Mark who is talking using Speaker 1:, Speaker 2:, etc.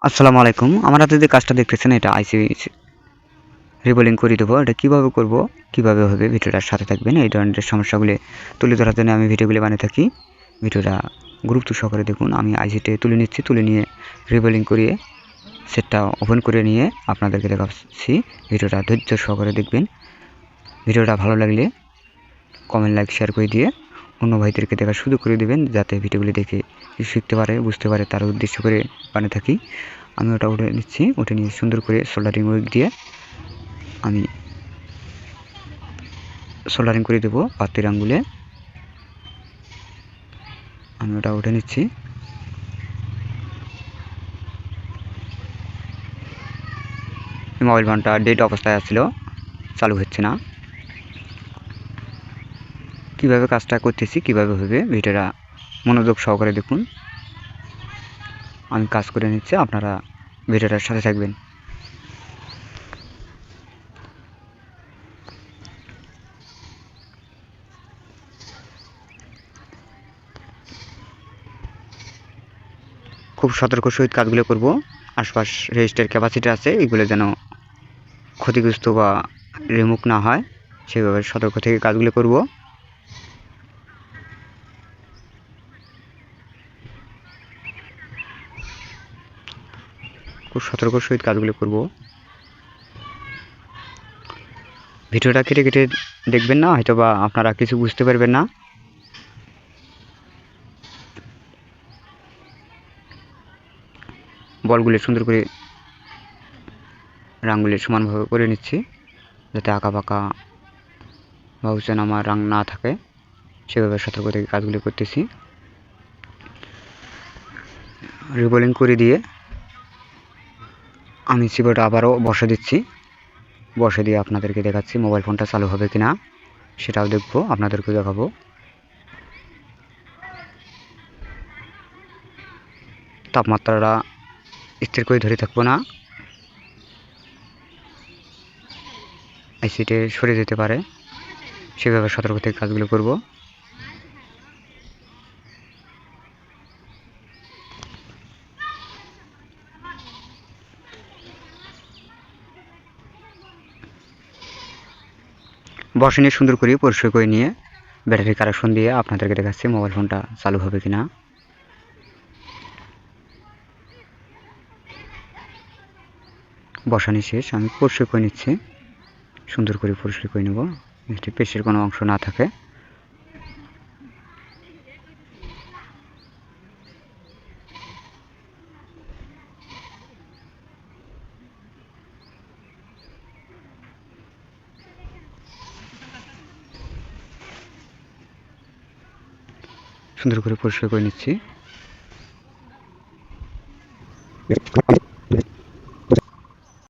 Speaker 1: আসসালামু আলাইকুম। আমার হাতে যে কাজটা দেখতেছেন এটা আইসি রিবোলিং করে দেবো। এটা কীভাবে করব, কীভাবে হবে ভিডিওটার সাথে থাকবেন। এই ধরনের সমস্যাগুলি তুলে ধরার জন্য আমি ভিডিওগুলি বানিয়ে থাকি। ভিডিওটা গুরুত্ব সহকারে দেখুন। আমি আইসিতে তুলে নিচ্ছি, তুলে নিয়ে রিবোলিং করিয়ে সেটটা ওপেন করে নিয়ে আপনাদেরকে দেখাচ্ছি। ভিডিওটা ধৈর্য সহকারে দেখবেন। ভিডিওটা ভালো লাগলে কমেন্ট, লাইক, শেয়ার করে দিয়ে অন্য ভাইদেরকে দেখার সুযোগ করে দেবেন, যাতে ভিডিওগুলি দেখে শিখতে পারে, বুঝতে পারে, তার উদ্দেশ্য করে বানিয়ে থাকি। আমি ওটা উঠে নিচ্ছি, উঠে নিয়ে সুন্দর করে সোল্ডারিং উইক দিয়ে আমি সোল্ডারিং করে দেবো পাত্রের আঙ্গুলে। আমি ওটা উঠে নিচ্ছি। মোবাইল ফোনটা ডেড অবস্থায় আছিল, চালু হচ্ছে না। কিভাবে কাজটা করতেছি, কিভাবে হবে ভিডিওটা মনোযোগ সহকারে দেখুন। আমি কাজ করে নিচ্ছি, আপনারা ভিডিওটার সাথে থাকবেন। খুব সতর্ক সহিত কাজগুলো করব। আশপাশ রেজিস্টার ক্যাপাসিটি আছে, এগুলো যেন ক্ষতিগ্রস্ত বা রিমুভ না হয়, সেভাবে সতর্ক থেকে কাজগুলো করব। খুব সতর্ক সহিত কাজগুলো করব। ভিডিওটা কেটে কেটে দেখবেন না, হয়তো বা আপনারা কিছু বুঝতে পারবেন না। বলগুলি সুন্দর করে রাঙগুলি সমানভাবে করে নিচ্ছি, যাতে আঁকা বাঁকা বা উঁচা নামা রাং না থাকে, সেভাবে সতর্ক থেকে কাজগুলি করতেছি। রিবোলিং করে দিয়ে আমি চিপটা আবারও বসে দিচ্ছি। বসে দিয়ে আপনাদেরকে দেখাচ্ছি মোবাইল ফোনটা চালু হবে কি না, সেটাও দেখব, আপনাদেরকে দেখাবো। তাপমাত্রাটা স্থির করে ধরে থাকবো না, আইসিটে সরে যেতে পারে, সেভাবে সতর্ক থেকে কাজগুলো করব। বসে নিয়ে সুন্দর করে পরিষ্কার করে নিয়ে ব্যাটারি কানেকশন দিয়ে আপনাদেরকে দেখাচ্ছি মোবাইল ফোনটা চালু হবে কি না। বসানি শেষ, আমি পরিষ্কার করে নিচ্ছি। সুন্দর করে পরিষ্কার করে নেব, যাতে পেশের কোনো অংশ না থাকে। সুন্দর করে পরিষ্কার করে নিচ্ছি।